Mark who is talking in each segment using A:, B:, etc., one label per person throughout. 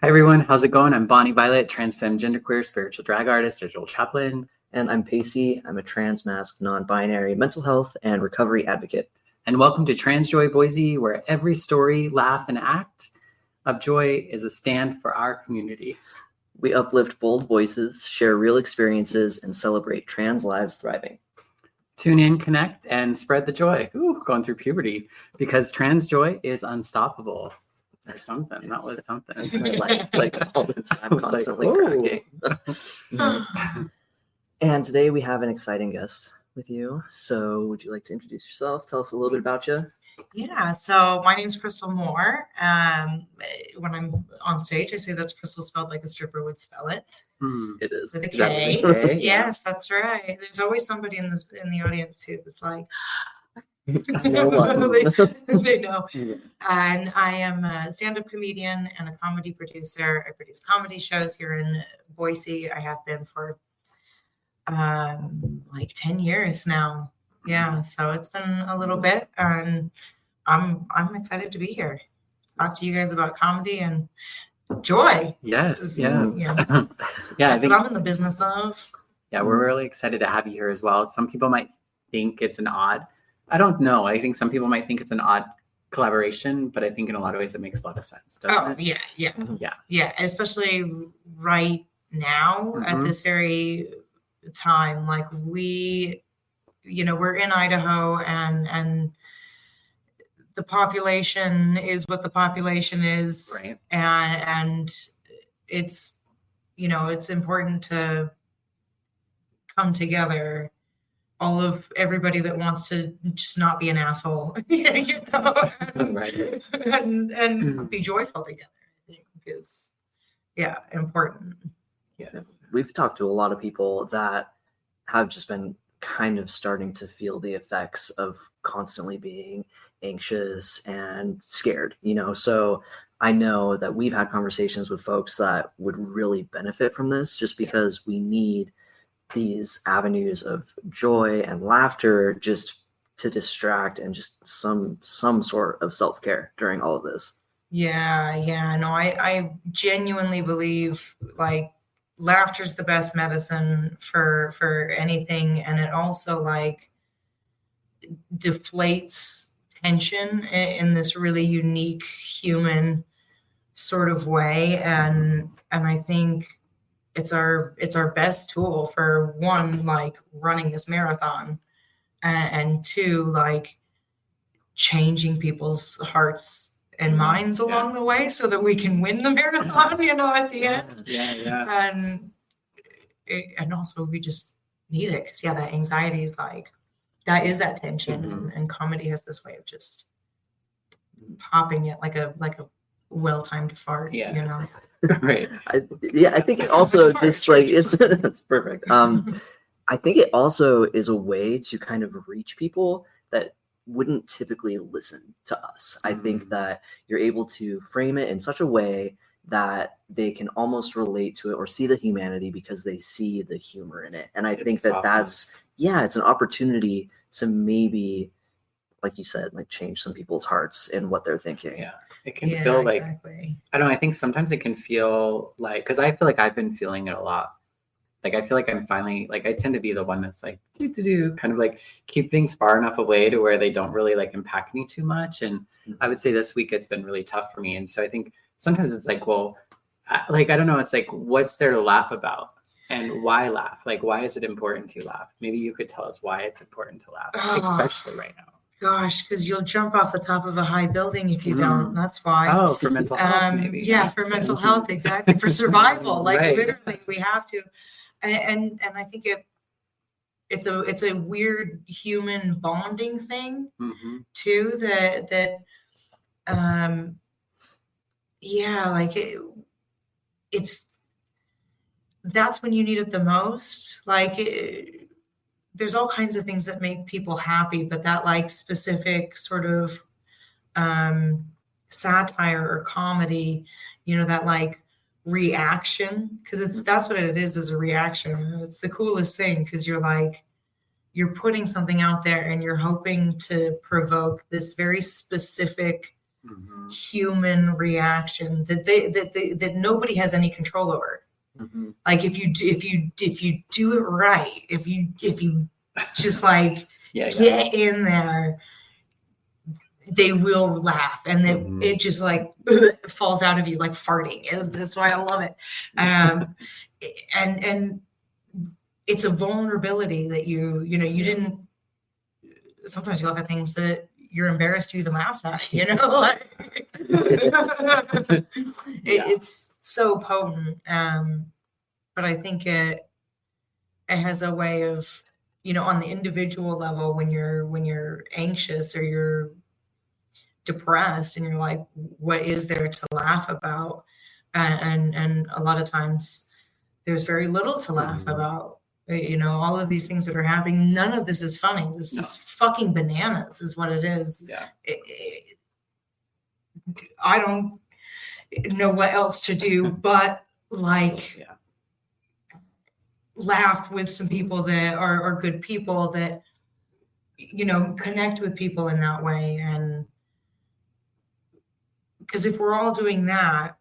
A: Hi everyone, how's it going? I'm Bonnie Violet, trans femme, genderqueer, spiritual drag artist, digital chaplain.
B: And I'm Pacey. I'm a trans masc, non-binary mental health and recovery advocate.
A: And welcome to TransJoy Boise, where every story, laugh, and act of joy is a stand for our community.
B: We uplift bold voices, share real experiences, and celebrate trans lives thriving.
A: Tune in, connect, and spread the joy. Ooh, going through puberty, because trans joy is unstoppable. Or something. That was something.
B: like all the time, constantly cracking. And today we have an exciting guest with you. So would you like to introduce yourself? Tell us a little bit about you.
C: Yeah, so my name is Krystal Moore. When I'm on stage, I say that's Krystal spelled like a stripper would spell it.
B: It is.
C: With a
B: K.
C: K. Yes, that's right. There's always somebody in the audience too that's like,
B: No one.
C: they know. Yeah. And I am a stand-up comedian and a comedy producer. I produce comedy shows here in Boise. I have been for like 10 years now. Yeah, so it's been a little bit, and I'm excited to be here. Talk to you guys about comedy and joy.
A: Yes,
C: yeah.
A: Yeah, I think
C: what I'm in the business of.
A: Yeah, we're really excited to have you here as well. Some people might think it's an odd, I don't know. I think some people might think it's an odd collaboration, but I think in a lot of ways it makes a lot of sense. Doesn't it?
C: Yeah. Especially right now at this very time, like we're in Idaho, and the population is what the population is,
A: right?
C: And it's it's important to come together. All of everybody that wants to just not be an asshole,
A: right?
C: And be joyful together, I think is important.
A: Yes.
B: We've talked to a lot of people that have just been kind of starting to feel the effects of constantly being anxious and scared, so I know that we've had conversations with folks that would really benefit from this, just because we need these avenues of joy and laughter just to distract and just some sort of self-care during all of this.
C: I genuinely believe like laughter's the best medicine for anything, and it also like deflates tension in this really unique human sort of way, and I think it's our best tool for one, like running this marathon, and two, like changing people's hearts and minds along the way so that we can win the marathon, at the end. And also we just need it because that anxiety is like, that is that tension, and comedy has this way of just popping it like a well-timed fart,
A: Right.
B: I think it also just like it's perfect. I think it also is a way to kind of reach people that wouldn't typically listen to us. I think that you're able to frame it in such a way that they can almost relate to it or see the humanity because they see the humor in it. And I think that's it's an opportunity to maybe, like you said, like change some people's hearts in what they're thinking.
A: Yeah. It can feel like,
C: exactly.
A: I don't know, I think sometimes it can feel like, because I feel like I've been feeling it a lot. Like, I feel like I'm finally, like, I tend to be the one that's like, kind of like keep things far enough away to where they don't really like impact me too much. And I would say this week it's been really tough for me. And so I think sometimes it's like, well, I don't know, it's like, what's there to laugh about? And why laugh? Like, why is it important to laugh? Maybe you could tell us why it's important to laugh, especially right now.
C: Gosh, because you'll jump off the top of a high building if you don't. That's why.
A: Oh, for mental health, maybe.
C: Yeah, for mental health, exactly. For survival, like literally, we have to. And I think it's a weird human bonding thing too. It's that's when you need it the most. Like there's all kinds of things that make people happy, but that like specific sort of satire or comedy, that like reaction, because that's what it is a reaction. It's the coolest thing because you're putting something out there and you're hoping to provoke this very specific human reaction that nobody has any control over. Like if you do it right, if you just like get in there, they will laugh, and then it just like falls out of you like farting. And that's why I love it. And it's a vulnerability that you didn't. Sometimes you laugh at things that you're embarrassed you even laughed at. Like, it's so potent. But I think it has a way of, on the individual level, when you're anxious or you're depressed and you're like, what is there to laugh about? And a lot of times there's very little to laugh about. All of these things that are happening, none of this is funny. This is fucking bananas is what it is.
A: Yeah.
C: I don't know what else to do but like laugh with some people that are good people that connect with people in that way. And because if we're all doing that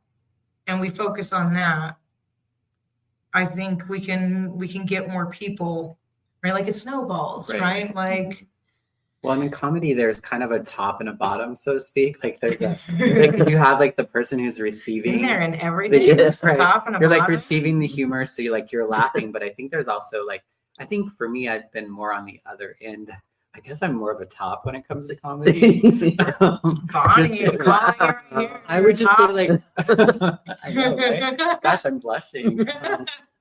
C: and we focus on that, I think we can get more people, right? Like it snowballs, right? Like,
A: well, and in comedy, there's kind of a top and a bottom, so to speak. Like there's like you have like the person who's receiving
C: there and everything. There's a top and a
A: you're
C: bottom.
A: Like receiving the humor, so you're laughing. But I think there's also like, I think for me, I've been more on the other end. I guess I'm more of a top when it comes to comedy.
C: Bonnie,
A: I would just say like, I know, right? Gosh, I'm blushing.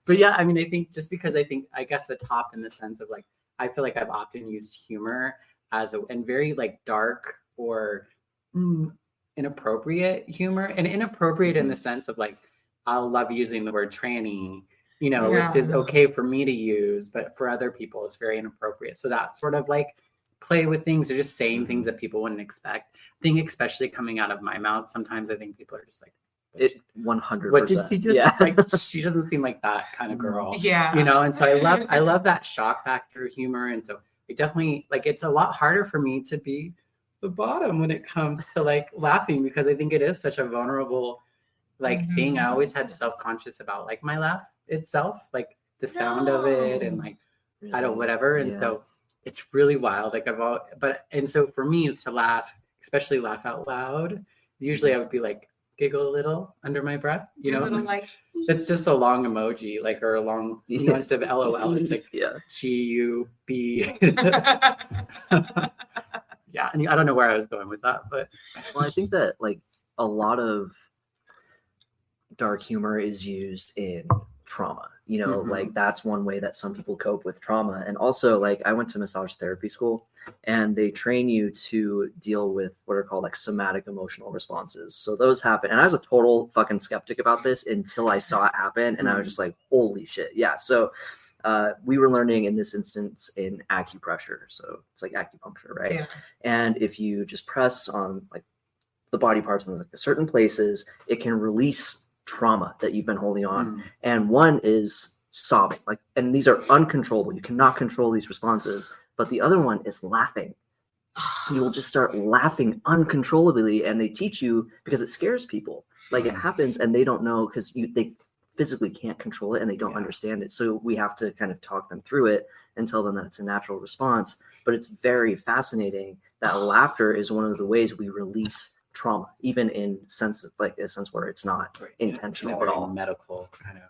A: But yeah, I mean, I think just because I guess the top in the sense of like, I feel like I've often used humor and very like dark or inappropriate humor, and inappropriate in the sense of like, I'll love using the word tranny, which is okay for me to use, but for other people, it's very inappropriate. So that sort of like play with things or just saying things that people wouldn't expect. I think especially coming out of my mouth, sometimes I think people are just like,
B: it 100%.
A: What did she just like? She doesn't seem like that kind of girl.
C: Yeah.
A: And so I love that shock factor humor. And so it definitely like, it's a lot harder for me to be the bottom when it comes to like laughing, because I think it is such a vulnerable like thing. I always had self-conscious about like my laugh itself, like the sound of it and like, I don't, whatever. And so it's really wild. Like and so for me to laugh, especially laugh out loud, usually I would be like, giggle a little under my breath,
C: like
A: it's just a long emoji, like, or a long, instead of LOL, it's like G-U-B. Yeah. And I don't know where I was going with that, but.
B: Well, I think that like a lot of dark humor is used in trauma, like that's one way that some people cope with trauma. And also like I went to massage therapy school and they train you to deal with what are called like somatic emotional responses. So those happen. And I was a total fucking skeptic about this until I saw it happen. And I was just like, holy shit. Yeah. So we were learning in this instance in acupressure. So it's like acupuncture, right? Yeah. And if you just press on like the body parts in like certain places, it can release trauma that you've been holding on. And one is sobbing, like, and these are uncontrollable. You cannot control these responses. But the other one is laughing. You will just start laughing uncontrollably, and they teach you because it scares people. Like it happens and they don't know because they physically can't control it and they don't understand it. So we have to kind of talk them through it and tell them that it's a natural response. But it's very fascinating that laughter is one of the ways we release trauma, even in sense like a sense where it's not intentional at all.
A: Medical kind of.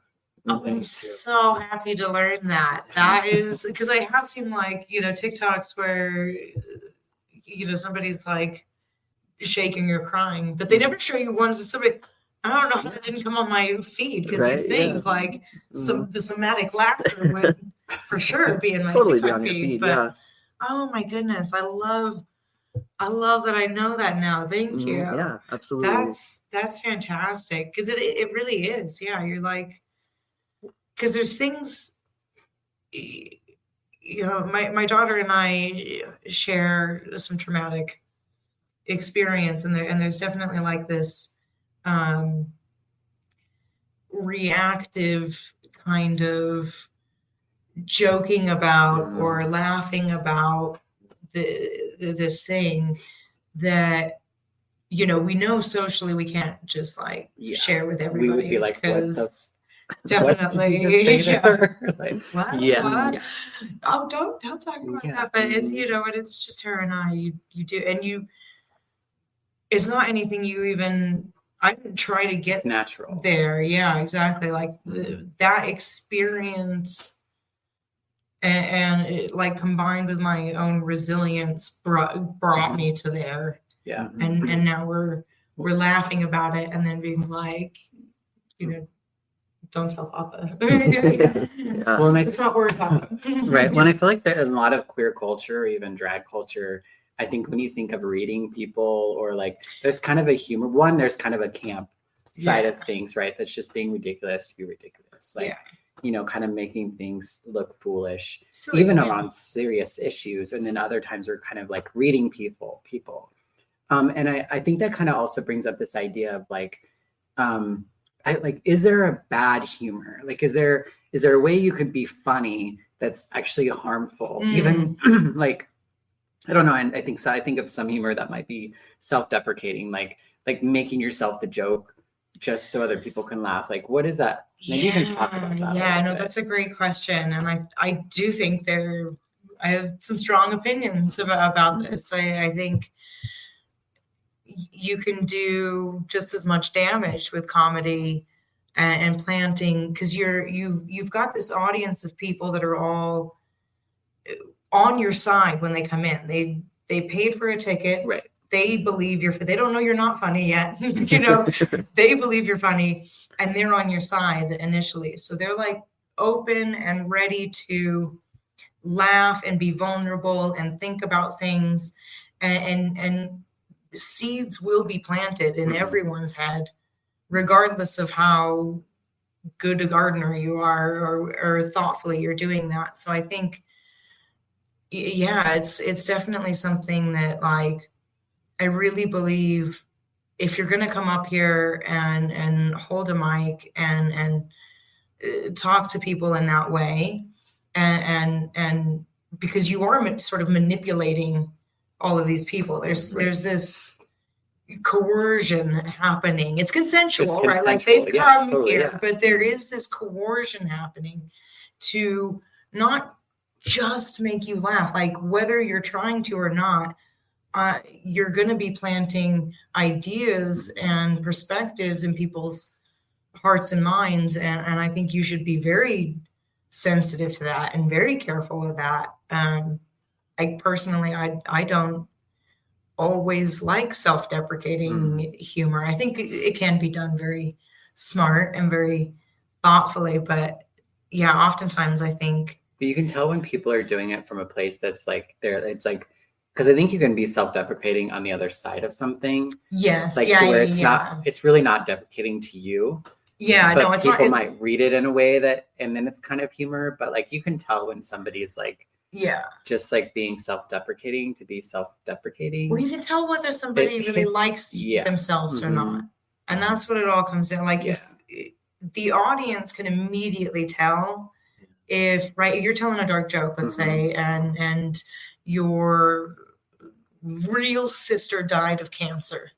C: I'm so happy to learn that. That is because I have seen like TikToks where somebody's like shaking or crying, but they never show you ones with somebody. I don't know how that didn't come on my feed because you think like the somatic laughter would for sure be in my TikTok feed. But oh my goodness, I love that I know that now. Thank you.
B: Yeah, absolutely.
C: That's fantastic because it really is. Yeah, you're like, because there's things, my daughter and I share some traumatic experience, and there's definitely like this reactive kind of joking about or laughing about this thing that you know, we know socially we can't just like share with everybody.
A: We would be like, what
C: definitely.
A: What did you just say there? Like,
C: What?
A: yeah.
C: What? Oh, don't talk about that. But it's, you know, and it's just her and I. You do, and you. It's not anything you even. I didn't try to get
A: it's natural
C: there. Yeah, exactly. Like that experience, and it, like combined with my own resilience, brought me to there.
A: Yeah.
C: And now we're laughing about it, and then being like, you know, don't tell Papa.
A: Well, and
C: it's not worth Papa.
A: Right. When I feel like there's a lot of queer culture, or even drag culture, I think when you think of reading people, or like there's kind of a humor one, there's kind of a camp side of things, right? That's just being ridiculous to be ridiculous. Like, you know, kind of making things look foolish, silly, even around serious issues. And then other times we're kind of like reading people. And I think that kind of also brings up this idea of like, is there a bad humor? Like, is there a way you could be funny that's actually harmful? Even like, I don't know. And I think so. I think of some humor that might be self-deprecating, like making yourself the joke just so other people can laugh. Like, what is that? Maybe you can talk about that.
C: Yeah, no, that's a great question. And I do think I have some strong opinions about this. I think you can do just as much damage with comedy and planting, because you've got this audience of people that are all on your side when they come in. They paid for a ticket.
A: Right.
C: They believe they don't know you're not funny yet. You know, they believe you're funny and they're on your side initially. So they're like open and ready to laugh and be vulnerable and think about things, and seeds will be planted in everyone's head, regardless of how good a gardener you are or thoughtfully you're doing that. So I think, yeah, it's definitely something that, like, I really believe if you're going to come up here and hold a mic and talk to people in that way, and because you are sort of manipulating all of these people, there's this coercion happening. It's consensual, right? Like they've come here, but there is this coercion happening to not just make you laugh, like whether you're trying to or not. You're going to be planting ideas and perspectives in people's hearts and minds. And I think you should be very sensitive to that and very careful of that. Like personally, I don't always like self-deprecating humor. I think it can be done very smart and very thoughtfully, but yeah, oftentimes I think.
A: But you can tell when people are doing it from a place that's like it's like, because I think you can be self-deprecating on the other side of something.
C: Yes.
A: Like where it's not, it's really not deprecating to you.
C: Yeah.
A: But
C: no, it's
A: people
C: not,
A: might read it in a way that, and then it's kind of humor, but like you can tell when somebody's like, just like being self-deprecating to be self-deprecating.
C: Well, you can tell whether somebody really likes themselves or not. And that's what it all comes down. Like if the audience can immediately tell if, right, you're telling a dark joke, let's say, and your real sister died of cancer,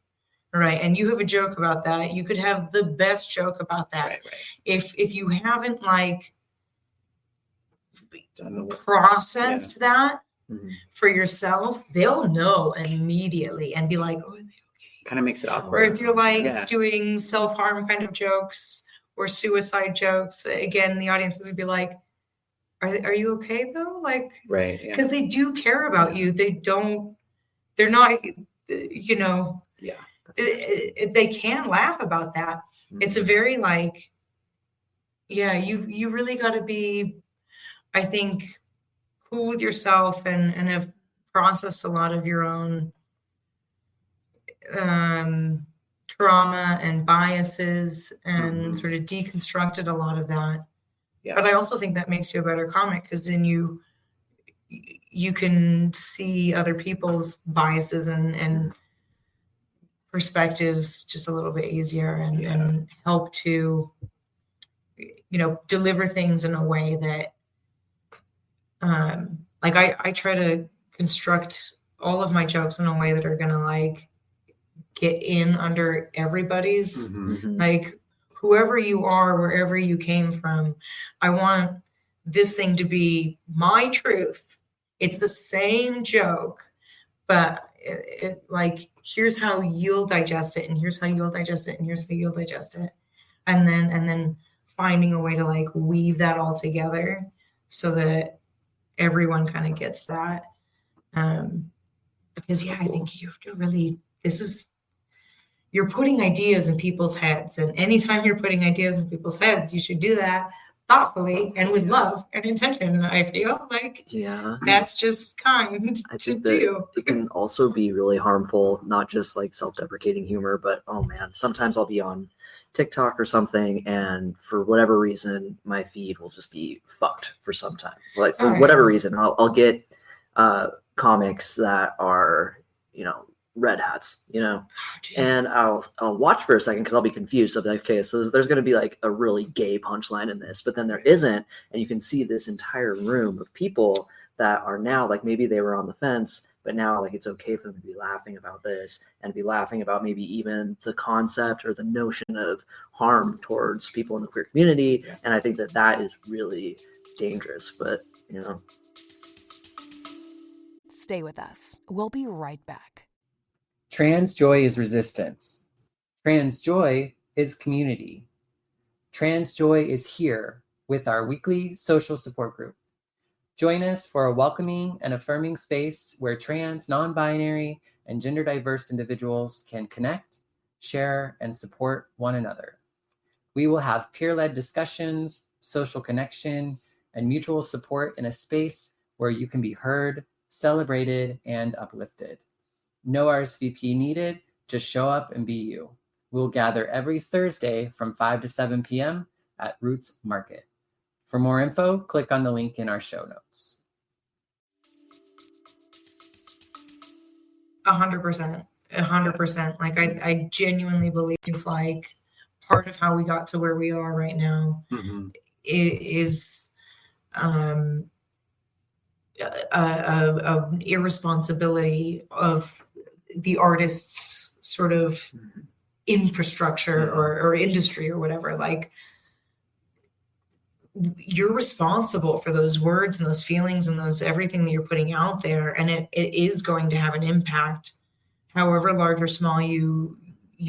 C: right? And you have a joke about that. You could have the best joke about that.
A: Right.
C: If you haven't like processed that for yourself, they'll know immediately and be like, oh,
A: kind of makes it awkward.
C: Or if you're like doing self-harm kind of jokes or suicide jokes, again, the audience is gonna be like, are you okay though? Like,
A: right.
C: Because they do care about you. They're not, you know, they can laugh about that. It's a very like, you really got to be, I think, cool with yourself and have processed a lot of your own trauma and biases and sort of deconstructed a lot of that. Yeah. But I also think that makes you a better comic, because then you can see other people's biases and perspectives just a little bit easier and help to, you know, deliver things in a way that, like I try to construct all of my jokes in a way that are going to like get in under everybody's,
A: Mhm.
C: like whoever you are, wherever you came from, I want this thing to be my truth. It's the same joke, but it like, here's how you'll digest it, and here's how you'll digest it, and here's how you'll digest it. And then finding a way to like weave that all together so that everyone kind of gets that. Because I think you have to really, you're putting ideas in people's heads. And anytime you're putting ideas in people's heads, you should do that thoughtfully and with love and intention. I feel like that's just kind
B: I
C: to
B: think that
C: do.
B: it can also be really harmful, not just like self-deprecating humor, but oh man, sometimes I'll be on TikTok or something, and for whatever reason, my feed will just be fucked for some time. Like for whatever reason, I'll get comics that are, you know, red hats, you know, and I'll watch for a second because I'll be confused. I'll be like, okay, so there's going to be like a really gay punchline in this, but then there isn't, and you can see this entire room of people that are now like, maybe they were on the fence, but now like it's okay for them to be laughing about this and be laughing about maybe even the concept or the notion of harm towards people in the queer community. And I think that that is really dangerous, but you know.
D: Stay with us. We'll be right back.
A: TransJoy is resistance. TransJoy is community. TransJoy is here with our weekly social support group. Join us for a welcoming and affirming space where trans, non-binary, and gender diverse individuals can connect, share, and support one another. We will have peer-led discussions, social connection, and mutual support in a space where you can be heard, celebrated, and uplifted. No RSVP needed, just show up and be you. We'll gather every Thursday from 5 to 7 p.m. at Roots Market. For more info, click on the link in our show notes.
C: 100%. Like I genuinely believe like part of how we got to where we are right now is an irresponsibility of the artist's sort of infrastructure or industry or whatever. Like, you're responsible for those words and those feelings and those everything that you're putting out there, and it is going to have an impact, however large or small. You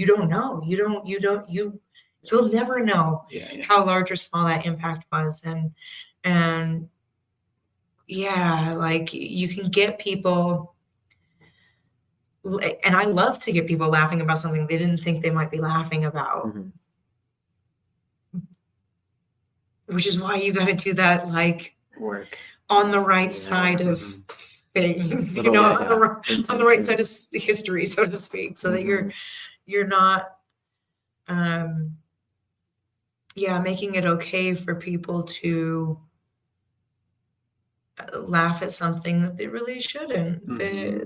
C: don't know. You'll never know how large or small that impact was. And yeah, like you can get people, and I love to get people laughing about something they didn't think they might be laughing about. Which is why you got to do that, like, work on the right side of things, you know, on the right side of history, so to speak, so that you're not, making it okay for people to laugh at something that they really shouldn't.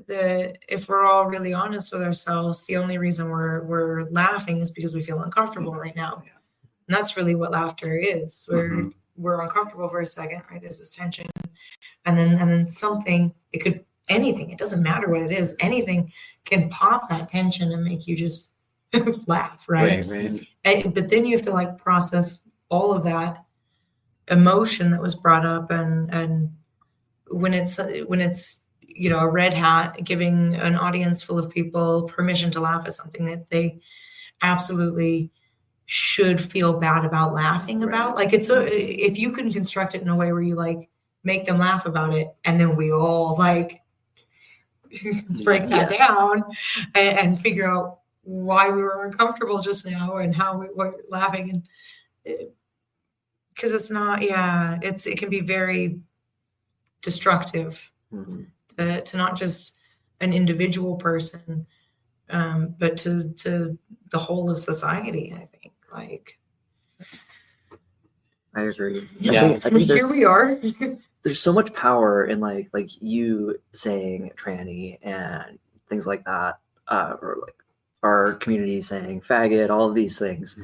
C: If we're all really honest with ourselves, the only reason we're laughing is because we feel uncomfortable right now. And that's really what laughter is. We're uncomfortable for a second, right? There's this tension. And then something, it could, anything, it doesn't matter what it is, anything can pop that tension and make you just laugh, right? But then you have to like process all of that emotion that was brought up, and when it's you know, a red hat giving an audience full of people permission to laugh at something that they absolutely should feel bad about laughing about. Like, it's if you can construct it in a way where you like make them laugh about it, and then we all like break that down and figure out why we were uncomfortable just now and how we were laughing, and because it's not, it can be very destructive to not just an individual person, but to the whole of society, I think. Like,
B: I agree.
A: Yeah.
B: I think
C: here we are.
B: There's so much power in like you saying tranny and things like that, or like our community saying faggot, all of these things,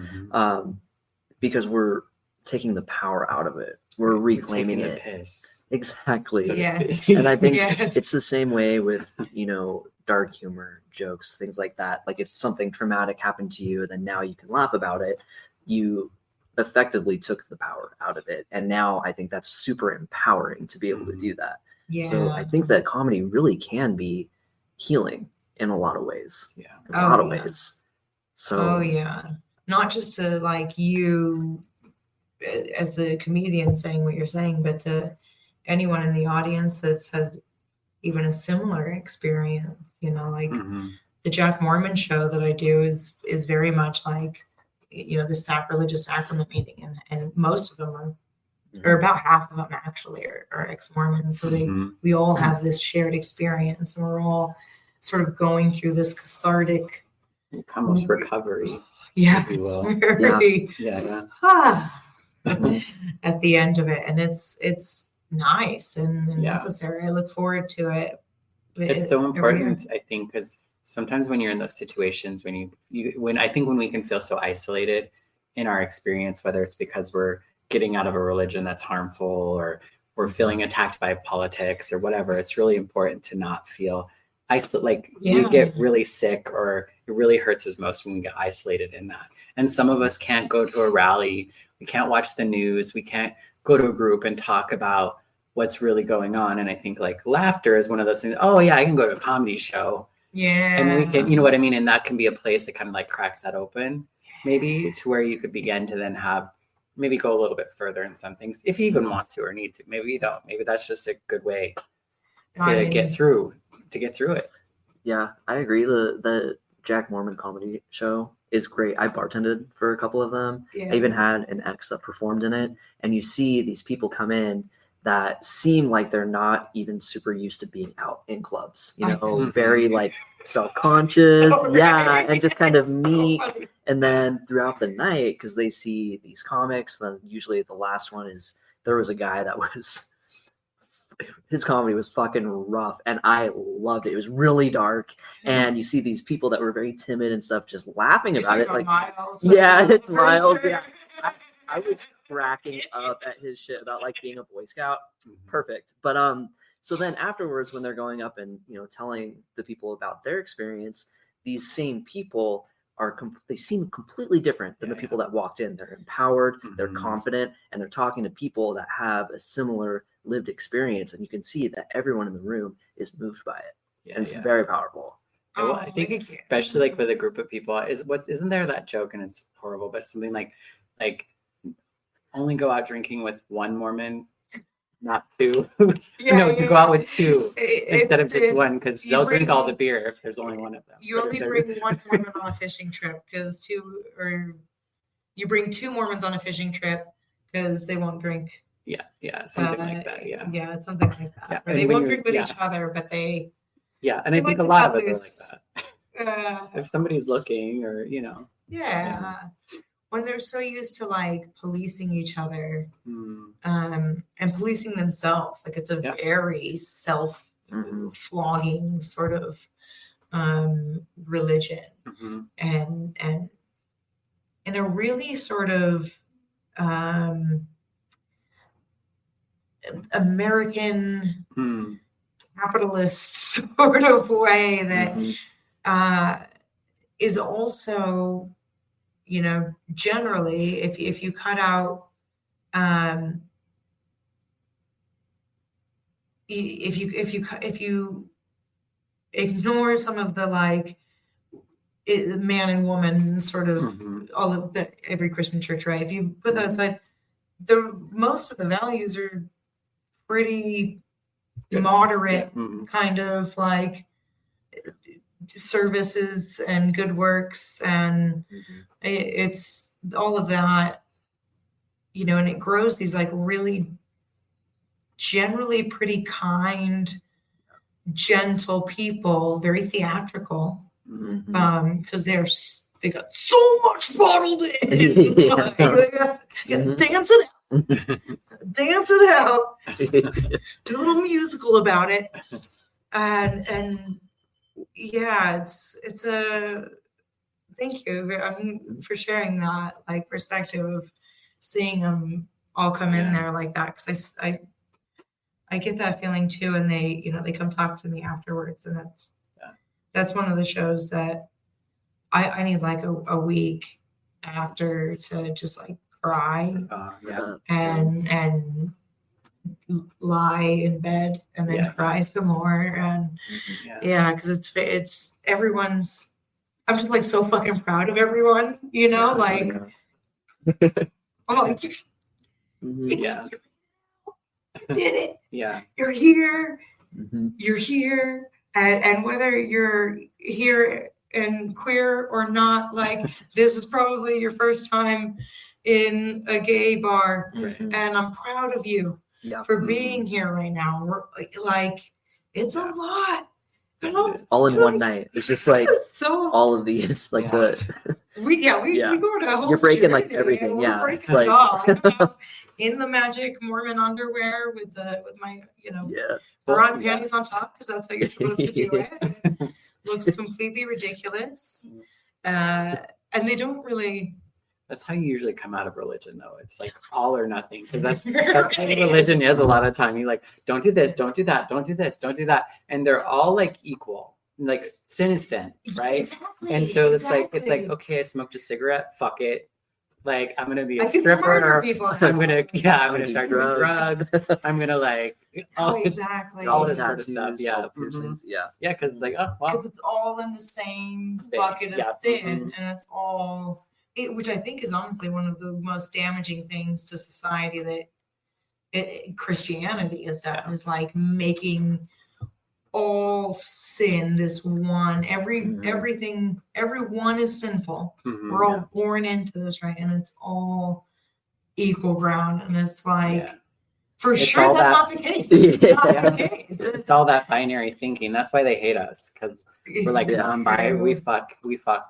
B: because we're taking the power out of it. We're reclaiming it.
A: Piss.
B: Exactly.
C: Yes.
B: And I think
C: Yes.
B: it's the same way with, you know, dark humor, jokes, things like that. Like if something traumatic happened to you, then now you can laugh about it. You effectively took the power out of it. And now I think that's super empowering to be able to do that.
C: Yeah.
B: So I think that comedy really can be healing in a lot of ways.
A: Yeah.
B: In a lot of ways. So
C: not just to like you as the comedian saying what you're saying, but to anyone in the audience that's had even a similar experience, you know, like the Jack Mormon show that I do is very much like, you know, the sacrilegious sacrament meeting, and most of them are, or about half of them actually are ex-Mormons. So we all have this shared experience, and we're all sort of going through this cathartic,
A: almost recovery.
C: Yeah,
A: if you
C: it's
A: will.
C: very at the end of it, and it's nice and necessary. I look forward to it.
A: It's so important, I think, because sometimes when you're in those situations, when I think when we can feel so isolated in our experience, whether it's because we're getting out of a religion that's harmful or we're feeling attacked by politics or whatever, it's really important to not feel isolated. Like we get really sick, or it really hurts us most when we get isolated in that. And some of us can't go to a rally, we can't watch the news, we can't go to a group and talk about what's really going on. And I think like laughter is one of those things. Oh yeah, I can go to a comedy show.
C: Yeah.
A: And we can, you know what I mean? And that can be a place that kind of like cracks that open, maybe, to where you could begin to then maybe go a little bit further in some things, if you even want to or need to. Maybe you don't. Maybe that's just a good way to get through it.
B: Yeah, I agree. The Jack Mormon comedy show is great. I bartended for a couple of them. I even had an ex that performed in it. And you see these people come in that seem like they're not even super used to being out in clubs, you know, very like self-conscious, and just kind of meek. And then throughout the night, because they see these comics, then usually the last one is, there was a guy that was, his comedy was fucking rough, and I loved it. It was really dark, and you see these people that were very timid and stuff just laughing about it. Like, it's Miles. Yeah, I was cracking up at his shit about like being a Boy Scout. Perfect. But so then afterwards, when they're going up and, you know, telling the people about their experience, these same people they seem completely different than the people that walked in. They're empowered, they're confident, and they're talking to people that have a similar lived experience, and you can see that everyone in the room is moved by it. And it's very powerful.
A: Well, I think especially like with a group of people, isn't there that joke, and it's horrible, but something like only go out drinking with one Mormon, not two. To go out with two instead of just one, because they'll drink all the beer if there's only one of them.
C: You only bring one Mormon on a fishing trip because you bring two Mormons on a fishing trip because they won't drink.
A: Something like that.
C: It's something like that. Or they won't drink with each other, but they.
A: Yeah, and I think a lot of us are like that. If somebody's looking, or you know.
C: Yeah. When they're so used to like policing each other, and policing themselves, like it's a very self-flogging sort of religion, and in a really sort of American capitalist sort of way that is also, you know, generally, if you cut out, if you ignore some of the like man and woman sort of all of the every Christian church, right? If you put that aside, most of the values are pretty moderate, kind of like services and good works, and it's all of that, you know, and it grows these like really generally pretty kind, gentle people, very theatrical, because they got so much bottled in. Like, they gotta dance it out. Dance it out. Do a little musical about it. And yeah, it's a thank you for sharing that like perspective of seeing them all come in there like that, because I get that feeling too, and they, you know, they come talk to me afterwards, and that's one of the shows that I need like a week after to just like cry
A: Yeah.
C: and lie in bed and then cry some more. And because it's everyone's, I'm just like so fucking proud of everyone, you know, I'm like, you did it.
A: Yeah.
C: You're here. You're here. And whether you're here and queer or not, like this is probably your first time in a gay bar. And I'm proud of you for being here right now. We're like it's a lot.
B: All in one night. It's just like
C: so
B: all of these, like
C: we go to a whole
B: you're breaking like everything.
C: We're
B: It's
C: breaking
B: like
C: it all. In the magic Mormon underwear with my bra and panties on top, because that's how you're supposed to do it. It looks completely ridiculous. And they don't really.
A: That's how you usually come out of religion, though. It's like all or nothing. Because that's what religion is a lot of time. You like, don't do this, don't do that, don't do this, don't do that. And they're all like equal. Like sin is sin, right?
C: Exactly,
A: and so it's like, okay, I smoked a cigarette, fuck it. Like I'm gonna be a stripper. I'm gonna start doing drugs. I'm gonna like all this sort of stuff. Yeah. Yeah, because like
C: because it's all in the same bucket of sin, and it's all which I think is honestly one of the most damaging things to society that Christianity has done, is like making all sin this one. Everyone is sinful. We're all born into this, right? And it's all equal ground. And it's like for sure that's not the case.
A: It's all that binary thinking. That's why they hate us, because we're like non-binary. We fuck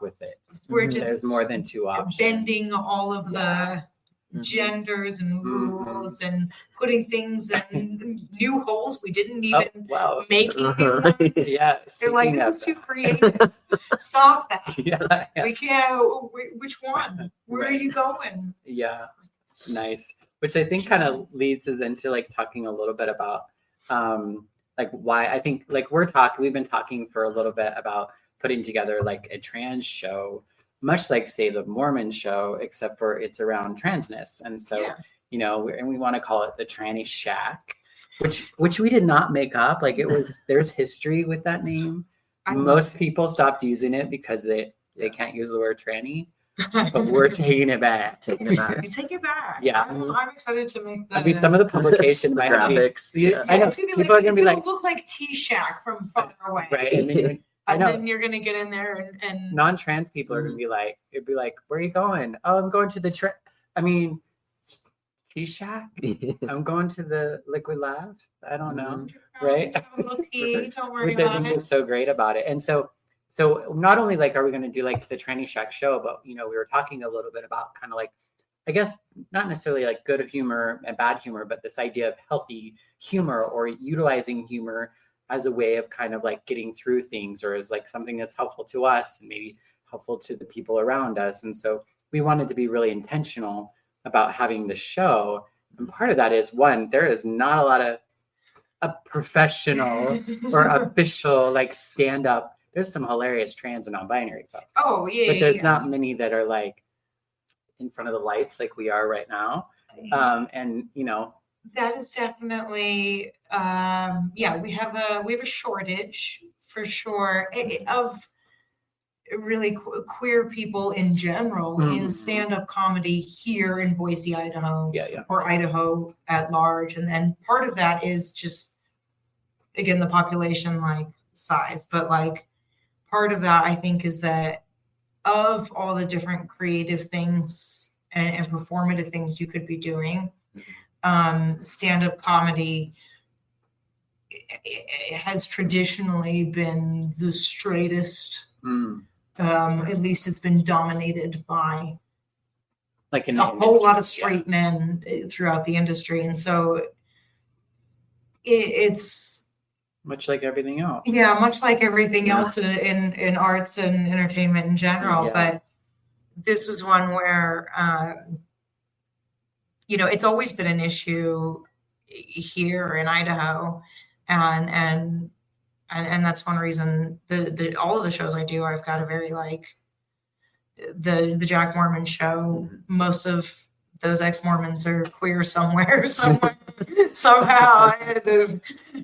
A: with it.
C: We're just
A: there's more than two options.
C: Bending all of the genders and rules and putting things in new holes we didn't even make. They're like, this is too creative. Stop that. We can't. Which one? Where are you going?
A: Yeah, nice. Which I think kind of leads us into like talking a little bit about like why I think like we've been talking for a little bit about putting together like a trans show, much like say the Mormon show, except for it's around transness. And so, and we want to call it the Tranny Shack, which we did not make up. Like there's history with that name. Most people stopped using it because they can't use the word tranny, but we're taking it back.
C: You take it back.
A: Yeah.
C: I'm excited to make that.
A: I mean, some of the publication might
B: graphics.
A: I know people are going to be like,
C: look like T-Shack from far away.
A: Right. And
C: then you're gonna get in there and
A: non-trans people are gonna be like, it'd be like, where are you going? Oh, I'm going to the T-Shack. I'm going to the Liquid Lab. I don't know, right?
C: Don't worry
A: Which I think is so great about it. And so not only like are we gonna do like the Tranny Shack show, but we were talking a little bit about kind of like, I guess not necessarily like good humor and bad humor, but this idea of healthy humor or utilizing humor as a way of kind of like getting through things, or as like something that's helpful to us and maybe helpful to the people around us. And so we wanted to be really intentional about having the show. And part of that is, one, there is not a lot of a professional or official like stand-up. There's some hilarious trans and non-binary folks.
C: Oh yeah.
A: But there's not many that are like in front of the lights like we are right now. And
C: that is definitely we have a shortage for sure of really queer people in general in stand-up comedy here in Boise, Idaho, or Idaho at large. And then part of that is just, again, the population like size, but like part of that I think is that of all the different creative things and performative things you could be doing, stand-up comedy has traditionally been the straightest. At least it's been dominated by
A: like
C: a whole lot of straight men throughout the industry, and so it's
A: much like everything else.
C: Yeah, much like everything else in arts and entertainment in general. But this is one where it's always been an issue here in Idaho, and and that's one reason the all of the shows I do, I've got a very like the Jack Mormon show. Most of those ex-Mormons are queer somewhere, somehow.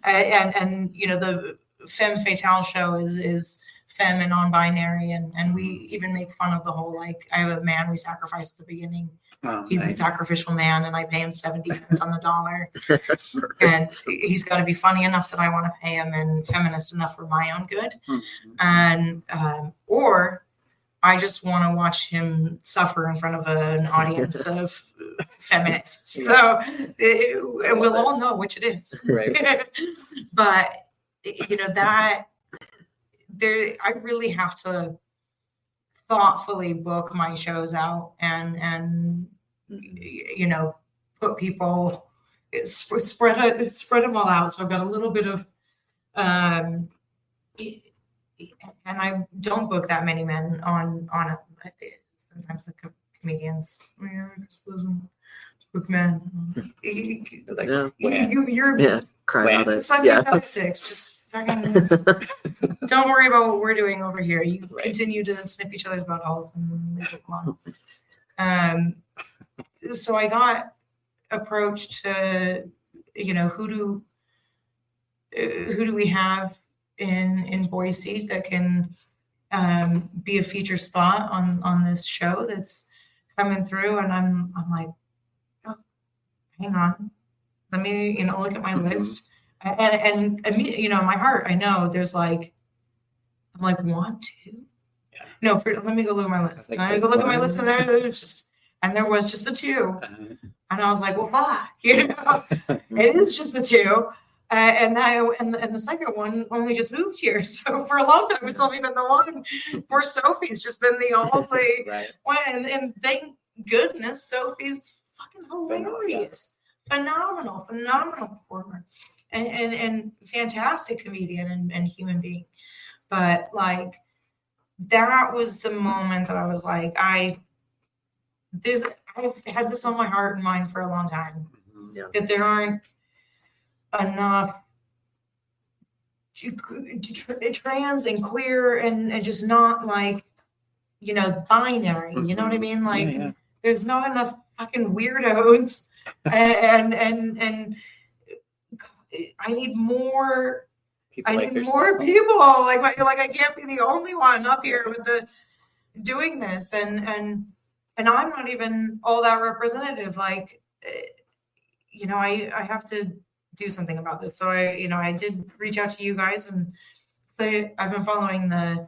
C: And you know, the femme fatale show is femme and non-binary, and we even make fun of the whole, like, I have a man we sacrifice at the beginning.
A: Oh,
C: He's
A: nice.
C: the sacrificial man, and I pay him 70 cents on the dollar. And he's got to be funny enough that I want to pay him, and feminist enough for my own good. And or I just want to watch him suffer in front of an audience of feminists. So and we'll all know which it is.
A: Right.
C: But you know, that there, I really have to thoughtfully book my shows out and you know, put people, spread them all out. So I've got a little bit of and I don't book that many men on sometimes the comedians book men.
A: Like,
C: You're
B: crying about it.
C: psychotics, just fucking don't worry about what we're doing over here. You continue to snip each other's buttholes and leave it alone. So I got approached to, you know, who do we have in Boise that can be a feature spot on this show that's coming through, and I'm like, oh, hang on, let me, you know, look at my list, and you know, in my heart, I know there's like, I'm like, want to?
A: Yeah.
C: No, let me go look at my list.
A: Like,
C: and I go look at my list, and there was just the two, and I was like, well, fuck, you know, it is just the two. And the second one only just moved here. So for a long time, it's only been the one. Poor Sophie's just been the only one. And thank goodness Sophie's fucking hilarious. Phenomenal performer. And fantastic comedian and human being. But like, that was the moment that I was like, I've had this on my heart and mind for a long time. That there aren't enough trans and queer and just not like, you know, binary, you know what I mean? Like, there's not enough fucking weirdos, and I need more people. I need more people. Like I can't be the only one up here with the doing this, and I'm not even all that representative. Like, you know, I have to do something about this. So I did reach out to you guys, and I've been following the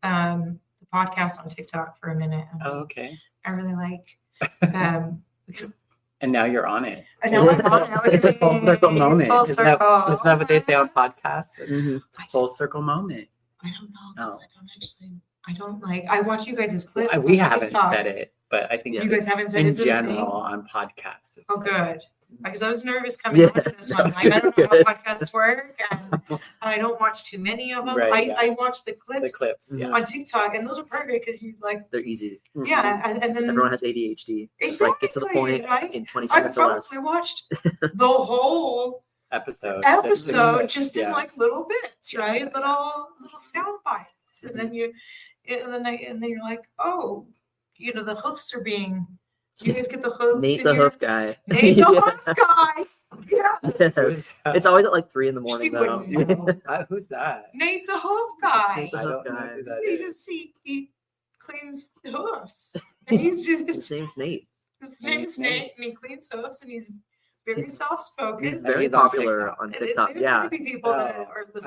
C: podcast on TikTok for a minute. And
A: okay.
C: I really like.
A: And now you're on it.
C: I know I'm on it.
A: It's a full circle moment. Isn't that what they say on podcasts? It's a full circle moment.
C: I don't know.
A: No.
C: I don't like. I watch you guys' clips.
A: We haven't said it, but I think
C: you guys haven't said
A: it in general on podcasts.
C: Oh, good. Because I was nervous coming into this one. Like, I don't know how podcasts work, and I don't watch too many of them. I watch the clips on TikTok, and those are perfect because you like.
B: They're easy.
C: Yeah, and then
B: everyone has ADHD.
C: Exactly,
B: just like get to the point in 20 seconds or less.
C: I watched the whole
A: episode
C: just in like little bits, right? Little sound bites, and then you're like, oh, you know, the hoofs are being. You guys get the hoof.
B: Nate the hoof guy.
C: Nate the hoof guy.
B: Yes. It's always at like 3 a.m. though.
A: Who's that?
C: Nate the hoof guy.
A: I don't know who that is.
C: He cleans hoofs. And he's just
B: his name's Nate.
C: His name is Nate, and he cleans hoofs, and he's very soft spoken.
B: He's very popular on TikTok.
C: I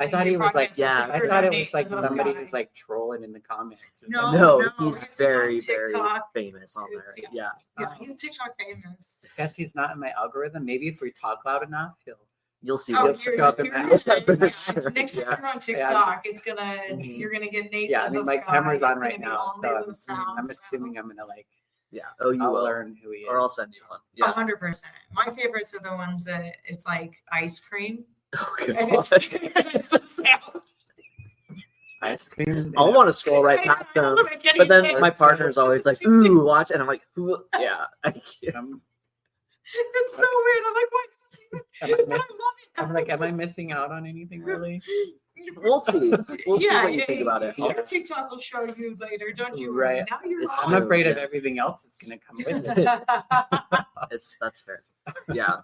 A: thought he was like, I thought it was like somebody who's like trolling in the comments.
B: No, he's very, very famous on there. Yeah,
C: he's TikTok famous.
A: I guess he's not in my algorithm. Maybe if we talk loud enough,
B: you'll see.
C: Next time you're on TikTok, it's you're gonna get Nate.
A: Yeah, I mean, my camera's on right now, so I'm assuming I'm gonna like.
B: Yeah. Oh, you will
A: learn who he is,
B: or I'll send you one.
C: 100%. My favorites are the ones that it's like ice cream.
B: Oh, God.
C: And it's the sound.
A: Ice cream.
B: I want to scroll right past them, but then my partner's always like, "Ooh, watch," and I'm like, "Ooh, yeah, I can't."
C: It's so weird. I'm like, why is this even? I love it.
A: I'm like, am I missing out on anything really?
B: We'll see. We'll see
C: Yeah,
B: what you think about it.
C: Your TikTok will show you later, don't you?
A: Right.
C: Now you're
B: It's
A: I'm
C: wrong.
A: afraid of
B: Yeah.
A: everything else is going to come with it.
B: That's fair. Yeah.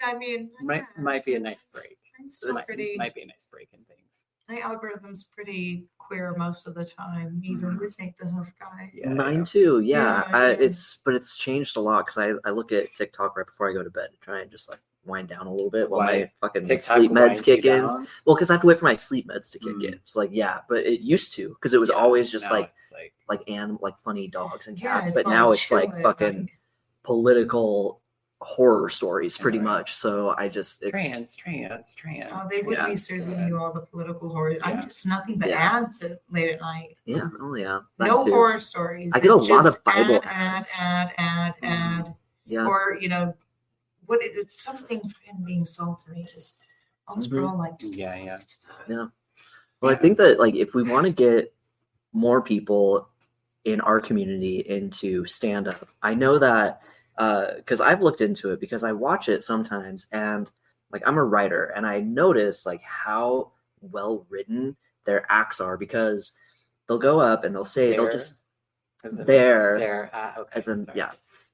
C: I mean,
A: Might be a nice break.
C: I'm still pretty.
A: Might be a nice break in things.
C: My algorithm's pretty queer most of the time, even with Nate the Hoof guy.
A: Yeah,
B: Mine too. Yeah.
C: Yeah, yeah.
B: It's changed a lot because I look at TikTok right before I go to bed to try and just like wind down a little bit while my fucking
A: TikTok
B: sleep meds
A: winds you
B: kick in.
A: down.
B: Well, because I have to wait for my sleep meds to kick in. It's like, yeah, but it used to because it was
A: Yeah,
B: always just
A: now
B: like
A: it's like
B: funny dogs and
C: Yeah,
B: cats.
C: it's
B: But
C: like
B: now it's like
C: chilling,
B: fucking political horror stories pretty
A: Right.
B: much. So I just
A: trans.
C: Oh, they would
B: Yeah.
C: be serving you all the political horror. I'm
A: Yeah.
C: just nothing but
B: Yeah.
C: ads at late at night.
B: yeah, oh yeah. that
C: No
B: too.
C: horror stories.
B: I get a
C: It's
B: lot
C: just
B: of Bible
C: ad,
B: ads.
C: ad.
B: Yeah.
C: Or, it's something fucking being sold to me. Just I'll scroll like
A: Yeah.
B: Well, I think that like if we want to get more people in our community into stand up, I know that because I've looked into it because I watch it sometimes and like I'm a writer and I notice like how well written their acts are because they'll go up and they'll say they'll just
A: There. Okay.
B: as in
A: sorry.
B: yeah.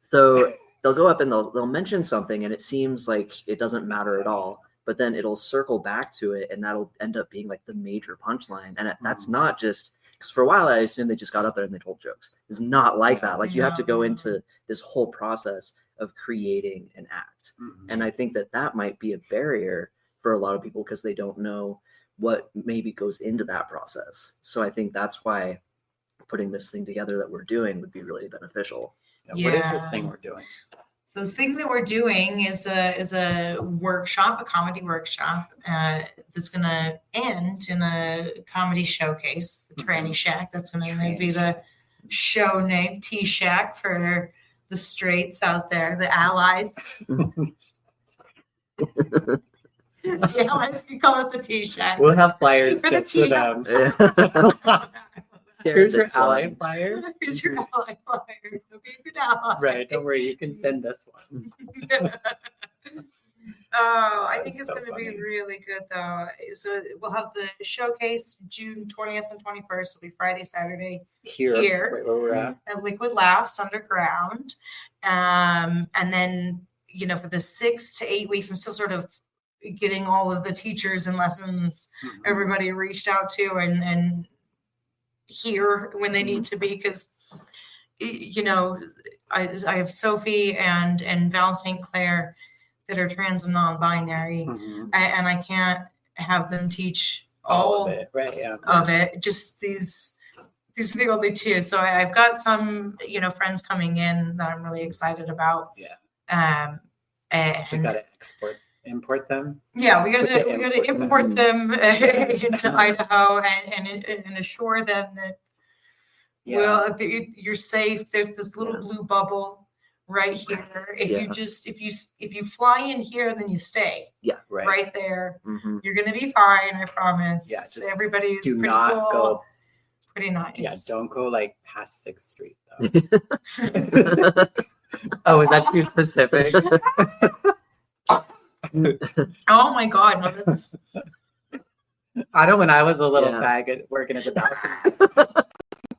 B: So they'll go up and they'll mention something and it seems like it doesn't matter at all, but then it'll circle back to it and that'll end up being like the major punchline. And that's not just because for a while I assumed they just got up there and they told jokes. It's not like that. Like you have to go into this whole process of creating an act. And I think that might be a barrier for a lot of people because they don't know what maybe goes into that process. So I think that's why putting this thing together that we're doing would be really beneficial.
A: What is this thing we're doing?
C: So this thing that we're doing is a workshop, a comedy workshop that's going to end in a comedy showcase, the Tranny Shack. That's going to be the show name, T Shack for the straights out there, the allies. The allies, we call it the T Shack.
A: We'll have flyers
C: For the
A: just for them.
B: Yeah.
A: Here's your ally flyer.
C: Here's your ally flyer. It'll be a good ally.
A: Right. Don't worry. You can send this one.
C: Oh, I think
A: That's
C: it's
A: so
C: going to be
A: funny.
C: really good though. So we'll have the showcase June 20th and 21st. It'll be Friday, Saturday
A: Here. Right where we're at.
C: at Liquid Laughs underground. And then, for the 6 to 8 weeks, I'm still sort of getting all of the teachers and lessons everybody reached out to and here when they need to be because I have Sophie and Val St. Clair that are trans and non-binary and I can't have them teach all
A: of it, right? Yeah.
C: of it. Just these are the only two. So I've got some friends coming in that I'm really excited about.
A: Yeah.
C: And
A: We gotta import them.
C: yeah, we gotta import them into Idaho and assure them that you're safe. There's this little blue bubble right here. If you fly in here, then you stay.
B: Yeah,
C: right there. You're gonna be fine. I promise.
A: Yeah, just
C: everybody's
A: do
C: pretty
A: not
C: cool,
A: go.
C: pretty nice.
A: Yeah, don't go like past 6th Street though. Oh, is that too specific?
C: Oh my God, no, that's
A: I know when I was a little
B: Yeah.
A: faggot working at the balcony,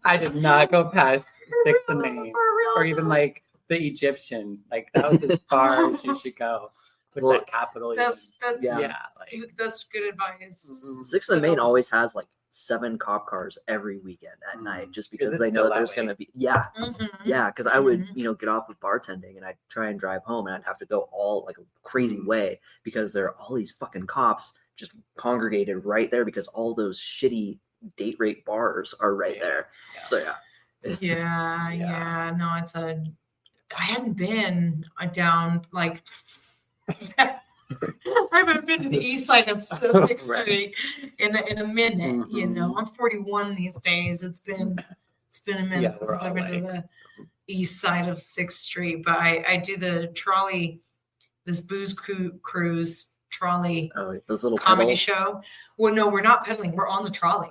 A: I did not go past 6th and Main or even like the Egyptian. Like that was as far as you should go with
B: Well,
A: that capital.
C: that's
A: yeah, like
C: that's good advice.
B: 6th and Main always has like 7 cop cars every weekend at night just because
A: it
B: they
A: still
B: know
A: that
B: there's
A: way?
B: going to be because I would get off with bartending and I'd try and drive home and I'd have to go all like a crazy way because there are all these fucking cops just congregated right there because all those shitty date rape bars are right there. So
C: Yeah. No, I hadn't been down like I haven't been to the east side of Big Street in a minute. I'm 41 these days. It's been a minute since I've been to the east side of 6th Street. But I do the trolley, this booze cruise trolley
B: those little
C: comedy
B: pedals.
C: show. Well, no, we're not pedaling. We're on the trolley.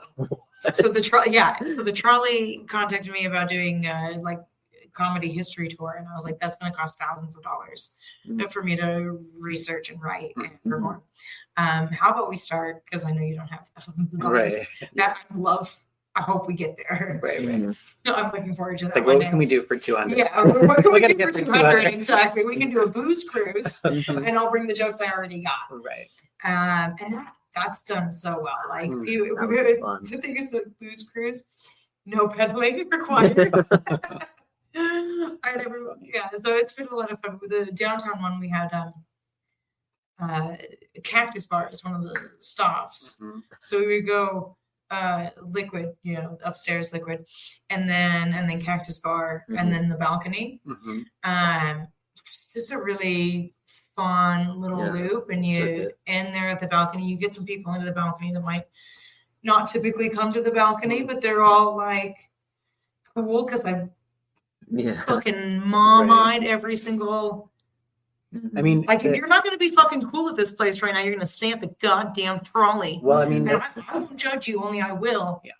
C: So the trolley contacted me about doing like comedy history tour, and I was like, that's going to cost thousands of dollars for me to research and write and perform. How about we start, because I know you don't have thousands of dollars. That I hope we get there. No, I'm looking forward to that.
A: Like, what can we do for 200?
C: Yeah, what can we
A: gotta
C: do for
A: get
C: 200? Exactly. We can do a booze cruise,
A: Mhm.
C: and I'll bring the jokes I already got.
A: Right.
C: And that's done so well. Like the thing is, the booze cruise, no pedaling required. So it's been a lot of fun. With the downtown one, we had Cactus Bar is one of the stops. So we would go liquid, upstairs liquid, and then Cactus Bar, and then the balcony. Just a really fun little loop, and you in there at the balcony, you get some people into the balcony that might not typically come to the balcony, but they're all like cool because I fucking mom-eyed every single.
A: I mean,
C: like, if you're not going to be fucking cool at this place right now, you're going to stay at the goddamn trolley.
A: Well, I mean,
C: and I won't judge you, only I will.
A: Yeah.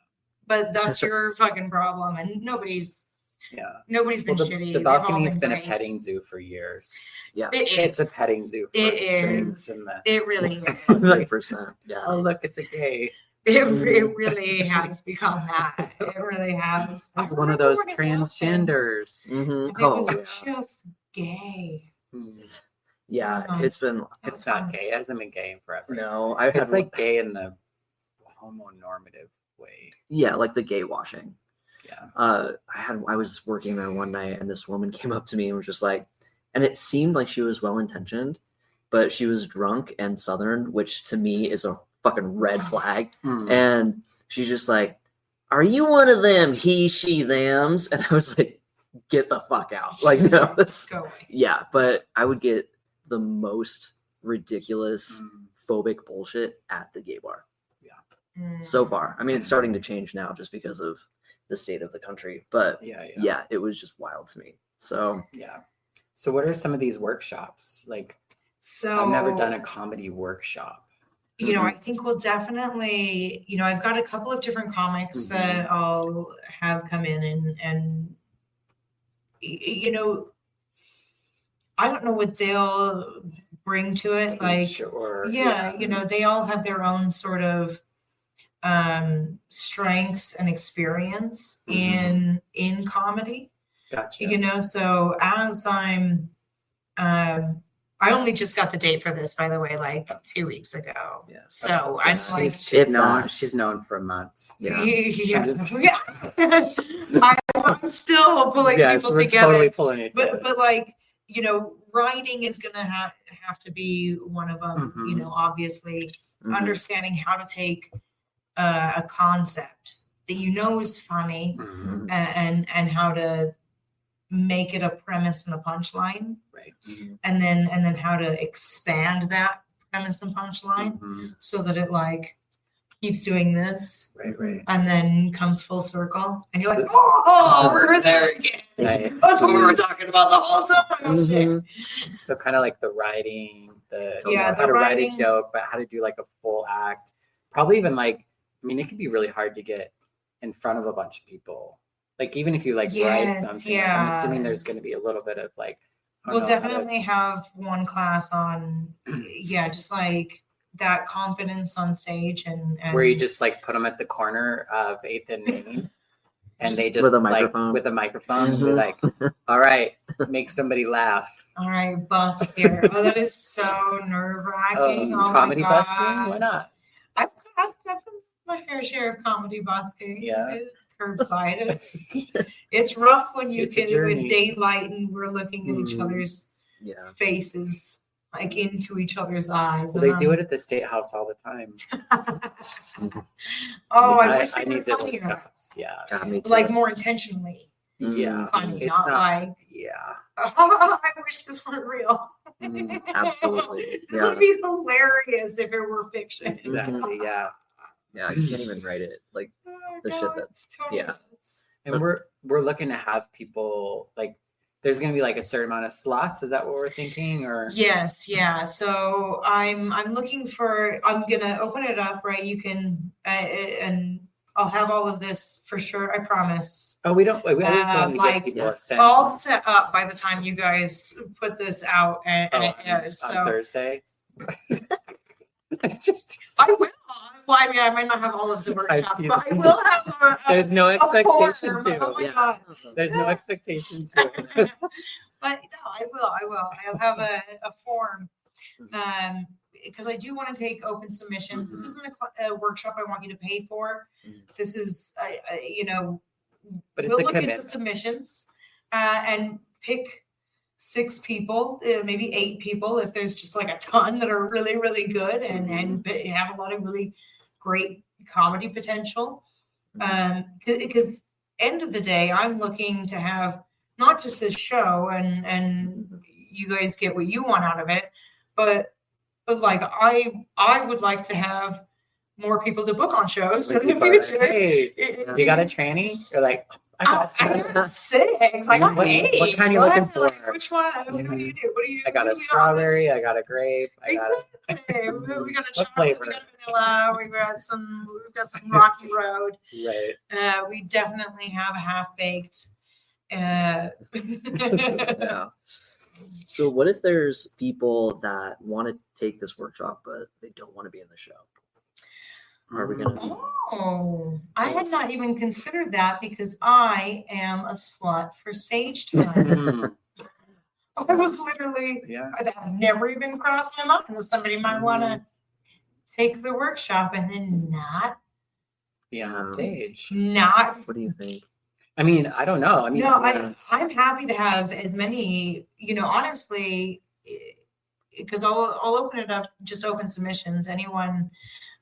C: But that's your fucking problem, and nobody's been shitty.
A: The balcony's been a petting zoo for years.
B: Yeah,
A: it's a petting zoo.
C: It is. It really is.
B: 100%. Yeah.
A: Oh, look, it's a gay.
C: It really has become that. It really has.
A: It's one of those transgenders.
C: It was just gay.
B: Yeah, it's
A: not gay. It hasn't been gay in forever.
B: No,
A: it's like gay in the homonormative way.
B: Yeah, like the gay washing.
A: Yeah.
B: I was working there one night, and this woman came up to me and was just like, and it seemed like she was well intentioned, but she was drunk and Southern, which to me is a fucking red flag. And she's just like, "Are you one of them he, she, thems?" And I was like, get the fuck out. Like, no,
C: go away.
B: Yeah, but I would get the most ridiculous phobic bullshit at the gay bar. Yeah. So far. I mean, it's starting to change now just because of the state of the country. But yeah, it was just wild to me. So
A: yeah. So what are some of these workshops? Like,
C: so
A: I've never done a comedy workshop.
C: I think we'll definitely, I've got a couple of different comics that I'll have come in and I don't know what they'll bring to it. Like, they all have their own sort of strengths and experience in comedy.
A: Gotcha.
C: So as I only just got the date for this, by the way, like 2 weeks ago. Yeah. So I'm like,
A: she's known for months.
C: Yeah. I'm still pulling people together.
A: Totally pulling it together.
C: But like, writing is gonna have to be one of them. Obviously, understanding how to take a concept that is funny and how to make it a premise and a punchline,
A: right?
C: And then how to expand that premise and punchline so that it like keeps doing this,
A: right,
C: and then comes full circle, and you're like, oh, we're there again.
A: Nice.
C: That's what we were talking about the whole time.
A: So kind of like the writing,
C: how
A: to write a joke, but how to do like a full act. Probably even like, I mean, it could be really hard to get in front of a bunch of people. Like, even if you like write something, I'm assuming there's going to be a little bit of like,
C: we'll definitely have one class on, just like that confidence on stage and
A: where you just like put them at the corner of 8th and Main, and they just
B: with a microphone,
A: be like, all right, make somebody laugh.
C: All right, bust here. Oh, that is so nerve-wracking.
A: Comedy busting? Why not?
C: I've done my fair share of comedy busting.
A: Yeah.
C: Curbside. It's rough when you get it with daylight and we're looking at each other's faces, like into each other's eyes.
A: Well, they do it at the State House all the time.
C: I wish
A: I need
C: to
A: funny.
B: Yeah, me too.
C: like more intentionally.
A: Yeah,
C: funny, not like.
A: Yeah.
C: I wish this weren't real.
B: Absolutely.
C: It would be hilarious if it were fiction.
A: Exactly. Yeah.
B: Yeah, you can't even write it. Like the shit that's
A: And we're looking to have people like, there's going to be like a certain amount of slots. Is that what we're thinking? Or
C: yes, yeah. So I'm looking for. I'm gonna open it up, right? You can and I'll have all of this for sure. I promise.
A: Oh, we always want to
C: like,
A: get people a sense.
C: All set up by the time you guys put this out, and it airs.
A: On
C: So
A: Thursday.
C: I will. Well, I mean, I might not have all of the workshops, but I will have
A: There's no expectation
C: form.
A: to.
C: Oh my God.
A: There's no expectation to.
C: But no, I will. I'll have a form. Because I do want to take open submissions. This isn't a workshop I want you to pay for. This is,
A: But it's
C: we'll
A: a
C: look
A: commitment.
C: at the submissions and pick 6 people, maybe 8 people, if there's just like a ton that are really, really good and have a lot of really great comedy potential. Because end of the day, I'm looking to have not just this show and you guys get what you want out of it, but like I would like to have more people to book on shows in the future.
A: Hey, you got a tranny? You're like, I got
C: 6. I got 8.
A: What kind are you looking for?
C: Which one? What do you do?
A: I got a strawberry. I got a grape.
C: Exactly. We got a chocolate.
A: flavor?
C: We got a vanilla. We've got some Rocky Road.
A: Right.
C: We definitely have a half baked.
B: Yeah. So what if there's people that want to take this workshop, but they don't want to be in the show? Are we going to?
C: Oh, I had not even considered that because I am a slut for stage time. I was literally, I've never even crossed my mind that somebody might want to take the workshop and then not
A: be on stage.
B: What do you think?
A: I mean, I don't know. I mean,
C: I'm happy to have as many, honestly, because I'll open it up, just open submissions. Anyone.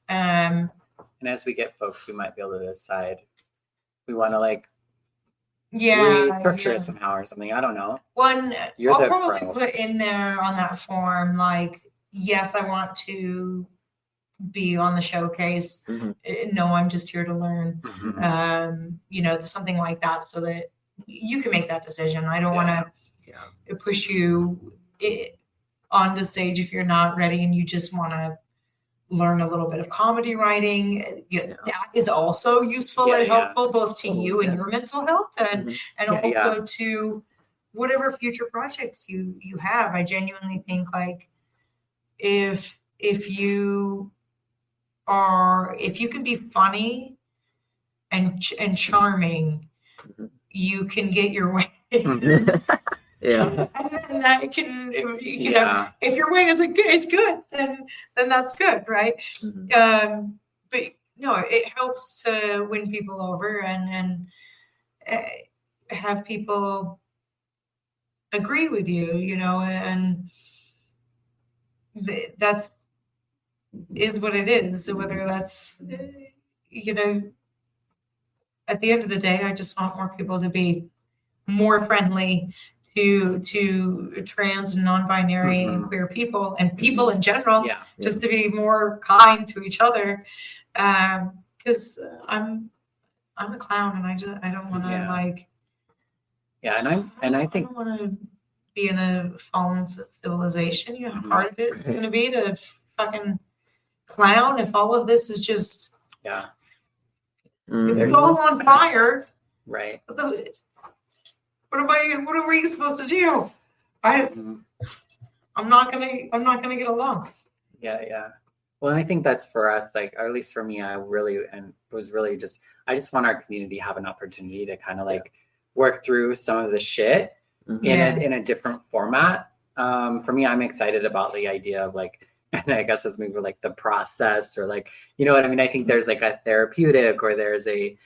A: And as we get folks, we might be able to decide. We want to restructure it somehow or something. I don't know.
C: I'll probably put in there on that form, like, yes, I want to be on the showcase. No, I'm just here to learn. Something like that, so that you can make that decision. I don't want to push you on the stage if you're not ready and you just want to learn a little bit of comedy writing. That is also useful and helpful both to you and your mental health and also to whatever future projects you have. I genuinely think, like, if you can be funny and charming, you can get your way. And then that can, if your way is good, then that's good, right? But no, it helps to win people over and have people agree with you, and that's is what it is. So whether that's, at the end of the day, I just want more people to be more friendly to trans and non-binary and queer people and people in general, just to be more kind to each other. Because I'm a clown and I don't want to I think I don't want to be in a fallen civilization. You know how hard it's going to be to fucking clown if all of this is just if it's all on fire,
A: right?
C: What are we supposed to do? I'm not gonna get along.
A: Well, and I think that's for us, like, or at least for me, I just want our community to have an opportunity to kind of work through some of the shit in a different format. For me, I'm excited about the idea of and I guess as maybe the process or you know what I mean? I think there's a therapeutic or there's a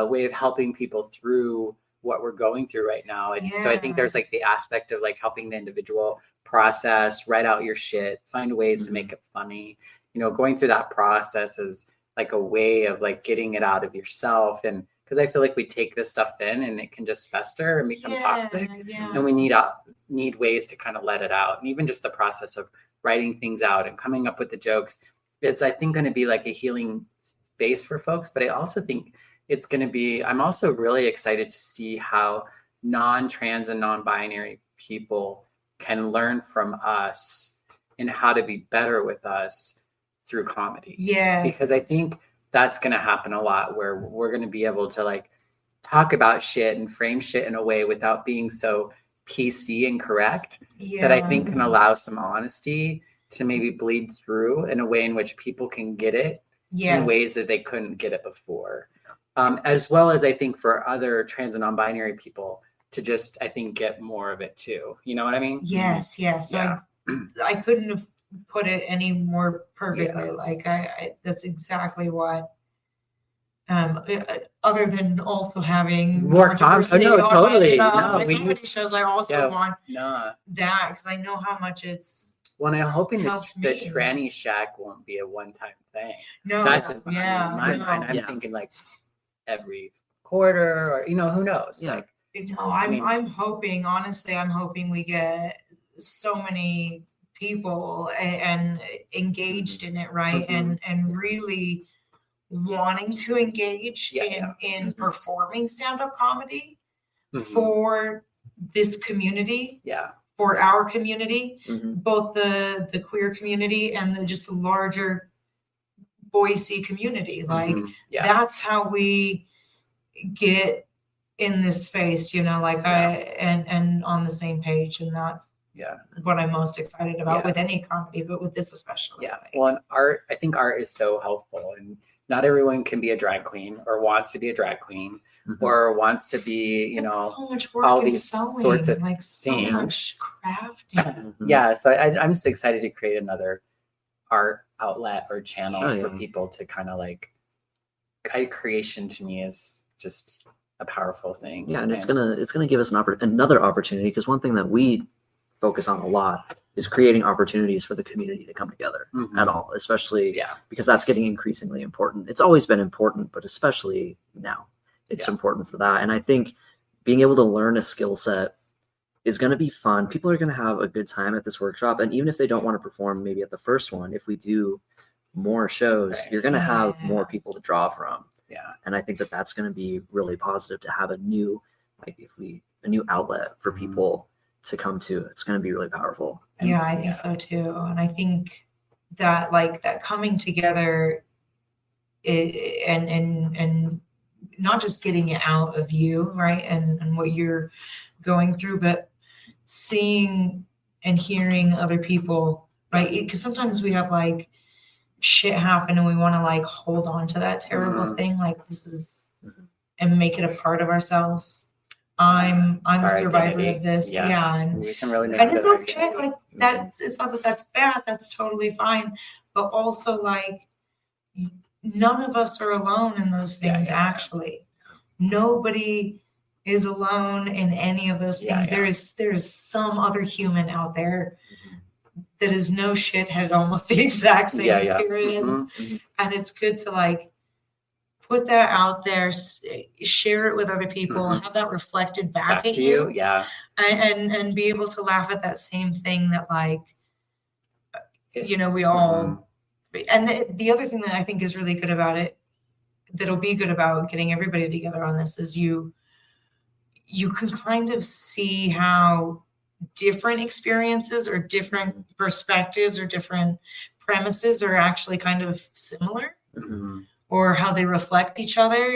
A: way of helping people through what we're going through right now. And so I think there's the aspect of helping the individual process, write out your shit, find ways to make it funny. Going through that process is a way of getting it out of yourself. And because I feel we take this stuff in and it can just fester and become toxic. And we need ways to kind of let it out. And even just the process of writing things out and coming up with the jokes, it's, I think, going to be a healing space for folks. But I also think it's going to be, I'm also really excited to see how non-trans and non-binary people can learn from us and how to be better with us through comedy.
C: Yeah.
A: Because I think that's going to happen a lot, where we're going to be able to like talk about shit and frame shit in a way without being so PC and correct, that I think can allow some honesty to maybe bleed through in a way in which people can get it in ways that they couldn't get it before. As well as I think for other trans and non-binary people to just, I think, get more of it too. You know what I mean?
C: Yes.
A: Yeah.
C: I couldn't have put it any more perfectly. Like I that's exactly what, other than also having
A: More
C: diversity
A: no, totally.
C: on
A: No,
C: my
A: we
C: comedy shows. I also want
A: that,
C: because I know how much it's
A: well, I'm hoping that
C: helped
A: the
C: me.
A: tranny shack won't be a one-time thing.
C: No,
A: That's in my mind. I'm thinking like every quarter, or who knows?
B: Yeah.
A: Like,
C: no, I'm hoping, honestly, I'm hoping we get so many people and engaged in it, right? And really wanting to engage in performing stand-up comedy for this community, for our community, both the queer community and just the larger Boise community. Like that's how we get in this space, like and on the same page. And that's what I'm most excited about with any comedy, but with this especially.
A: Well, and art, I think art is so helpful, and not everyone can be a drag queen or wants to be a drag queen or wants to be,
C: so much work
A: all
C: in
A: these
C: sewing,
A: sorts of
C: like so
A: things.
C: much crafting.
A: So I'm just excited to create another art outlet or channel for people to kind of like, creation to me is just a powerful thing.
B: Yeah, and it's gonna give us another opportunity, because one thing that we focus on a lot is creating opportunities for the community to come together at all, especially because that's getting increasingly important. It's always been important, but especially now it's important for that. And I think being able to learn a skill set is going to be fun. People are going to have a good time at this workshop. And even if they don't want to perform maybe at the first one, if we do more shows, you're going to have more people to draw from. And I think that that's going to be really positive to have a new outlet for people to come to. It's going to be really powerful.
C: I think so too. And I think that that coming together and not just getting it out of you, right, and what you're going through, but seeing and hearing other people, right? Because sometimes we have shit happen and we want to hold on to that terrible thing, this is, and make it a part of ourselves. I'm a survivor of this. And
A: we can really make
C: and it's okay. It's not that that's bad. That's totally fine. But also none of us are alone in those things. Actually, nobody is alone in any of those things. There is some other human out there that is no shit had almost the exact same experience. And it's good to put that out there, share it with other people, have that reflected back at you. And be able to laugh at that same thing that we all, and the other thing that I think is really good about it, that'll be good about getting everybody together on this, is you can kind of see how different experiences or different perspectives or different premises are actually kind of similar. Or how they reflect each other.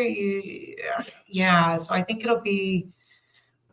C: So I think it'll be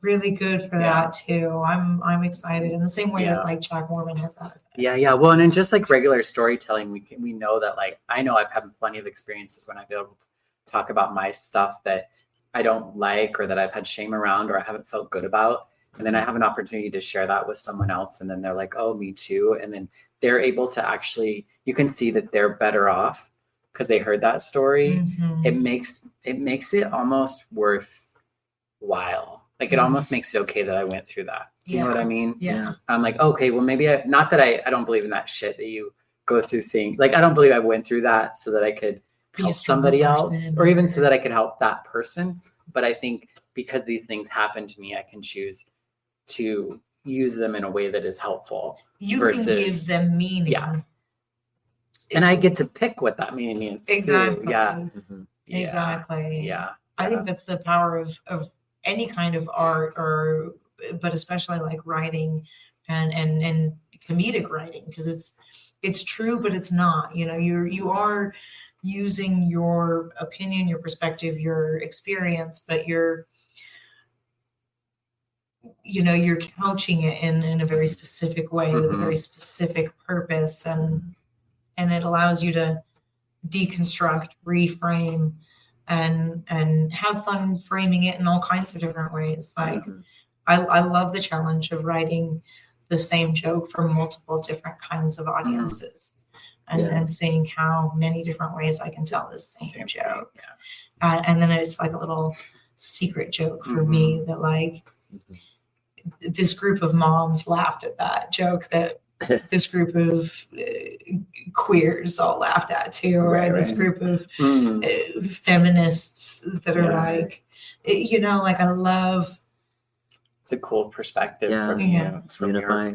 C: really good for that too. I'm excited in the same way that Jack Mormon has that effect.
A: Well, and in just regular storytelling, we know that I know I've had plenty of experiences when I've been able to talk about my stuff that I don't like, or that I've had shame around, or I haven't felt good about, and then I have an opportunity to share that with someone else, and then they're like, oh, me too, and then they're able to actually, you can see that they're better off because they heard that story. It makes it almost worthwhile. It almost makes it okay that I went through that. Do you know what I mean? I'm like, okay, well, maybe not that I don't believe in that shit that you go through things. I don't believe I went through that so that I could help somebody else, or even so that I could help that person. But I think because these things happen to me, I can choose to use them in a way that is helpful.
C: You can give them meaning.
A: And I get to pick what that meaning is.
C: Exactly.
A: Too.
C: Exactly. I think that's the power of any kind of art, but especially writing and comedic writing, because it's true, but it's not. You are using your opinion, your perspective, your experience, but you're couching it in a very specific way with a very specific purpose, and it allows you to deconstruct, reframe, and have fun framing it in all kinds of different ways. Like I love the challenge of writing the same joke for multiple different kinds of audiences, and seeing how many different ways I can tell this same joke. And then it's like a little secret joke for me that like this group of moms laughed at that joke that this group of queers all laughed at too, or this group of feminists that are like, like I love.
A: It's a cool perspective from your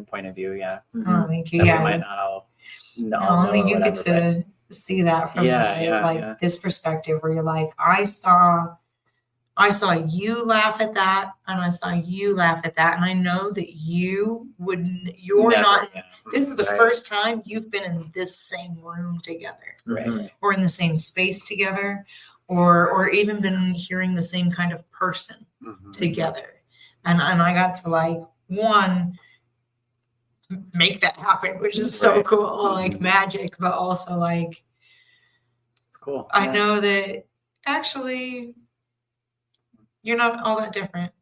A: point of view. Yeah.
C: Oh, thank you.
A: We might not all know.
C: Only you get to see that from this perspective where you're like, I saw you laugh at that, and I saw you laugh at that, and I know that you're not. This is the first time you've been in this same room together, or in the same space together, or even been hearing the same kind of person together. And I got to like make that happen, which is so cool, like magic, but also like
A: it's cool.
C: I know that actually you're not all that different,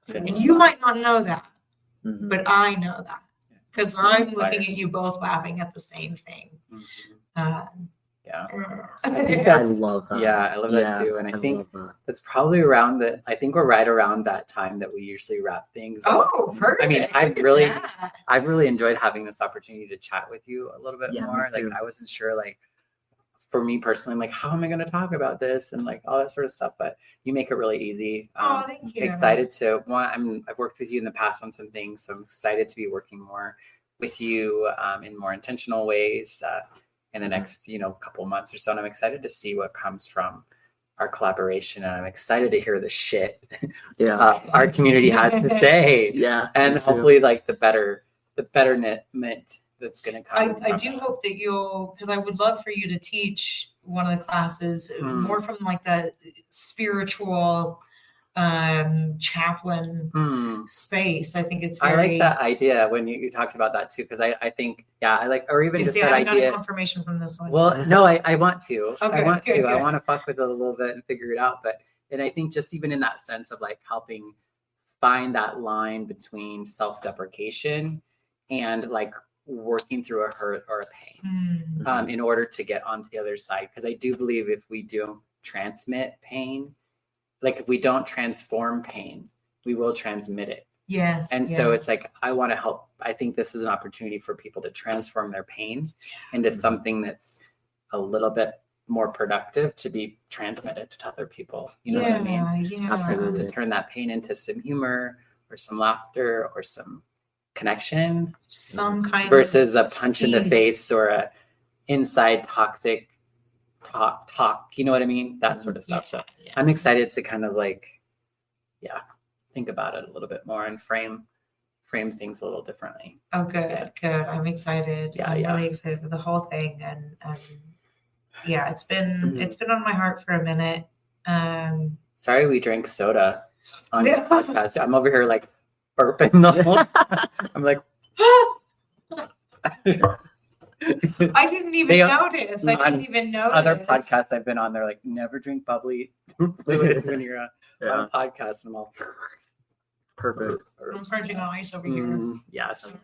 C: and you might not know that, but I know that because I'm looking at you both laughing at the same thing.
B: I love that.
A: Yeah, I love that too. And I think that's probably around that. I think we're right around that time that we usually wrap things up.
C: Oh, perfect.
A: I mean, I've really enjoyed having this opportunity to chat with you a little bit more. Like I wasn't sure, like for me personally, I'm like, how am I going to talk about this and like all that sort of stuff? But you make it really easy.
C: Thank you.
A: Excited to I've worked with you in the past on some things, so I'm excited to be working more with you in more intentional ways. In the next, couple months or so. And I'm excited to see what comes from our collaboration. And I'm excited to hear the shit our community has to say. And hopefully like the betterment that's going to come.
C: I do hope that because I would love for you to teach one of the classes more from like the spiritual chaplain space. I think it's
A: I like that idea when you talked about that too, because I think I like, or even just that idea.
C: Got confirmation from this one.
A: Well, no, I want to.
C: Okay,
A: I want to.
C: Good.
A: I want to fuck with it a little bit and figure it out. And I think just even in that sense of like helping find that line between self-deprecation and like working through a hurt or a pain in order to get onto the other side. Because I do believe if we do transmit pain, like if we don't transform pain, we will transmit it.
C: Yes.
A: And so it's like, I want to help. I think this is an opportunity for people to transform their pain into something that's a little bit more productive to be transmitted to other people. You know what I mean?
C: Yeah.
A: Absolutely. To turn that pain into some humor or some laughter or some connection.
C: Some kind
A: versus
C: of
A: a punch in the face or a inside toxic talk, you know what I mean? That sort of stuff. So I'm excited to kind of like, think about it a little bit more and frame things a little differently.
C: Oh, good. I'm excited. I'm really excited for the whole thing. And it's been on my heart for a minute.
B: Sorry we drank soda on
A: the podcast. I'm over here like burping the whole I'm like
C: I didn't even notice.
A: Other podcasts I've been on, they're like, never drink bubbly fluids when you're on a podcast. And I'm all
B: perfect.
C: I'm crunching on ice over here.
A: Yes.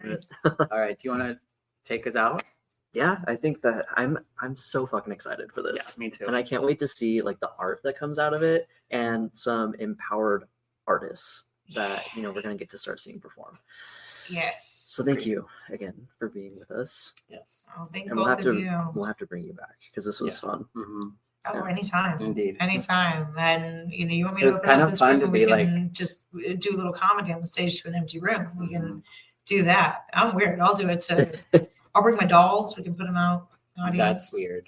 A: All right. Do you want to take us out?
B: Yeah, I think that I'm so fucking excited for this.
A: Yeah, me too.
B: And I can't wait to see like the art that comes out of it and some empowered artists that we're gonna get to start seeing perform.
C: Yes.
B: So thank you again for being with us.
A: Yes.
C: Oh, thank
B: and
C: both of you.
B: We'll have to bring you back because this was fun.
A: Mm-hmm.
C: Oh, anytime.
A: Indeed.
C: Anytime. And you want me to open
A: kind
C: up
A: of
C: this
A: fun
C: room
A: to
C: and we
A: be
C: can
A: like
C: just do a little comedy on the stage to an empty room. We can do that. I'm weird. I'll do it to I'll bring my dolls. We can put them out. Audience.
A: That's weird.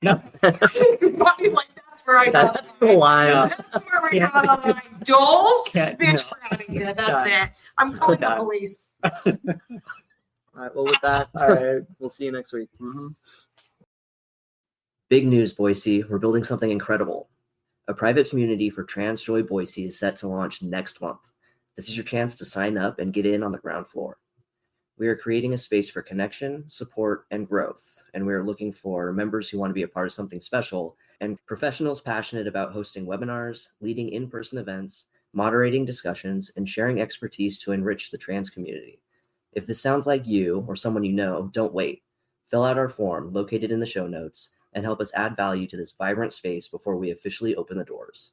A: No.
C: Like that's where I draw
B: that's the line.
C: That's where we draw the line. Dolls?
A: Bitch,
C: we're out of here. That's it. I'm calling the police.
B: All right. Well, with that,
A: all right.
B: We'll see you next week.
A: Mm-hmm.
B: Big news, Boise. We're building something incredible. A private community for TransJoy Boise is set to launch next month. This is your chance to sign up and get in on the ground floor. We are creating a space for connection, support, and growth, and we are looking for members who want to be a part of something special and professionals passionate about hosting webinars, leading in-person events, moderating discussions, and sharing expertise to enrich the trans community. If this sounds like you or someone you know, don't wait. Fill out our form located in the show notes and help us add value to this vibrant space before we officially open the doors.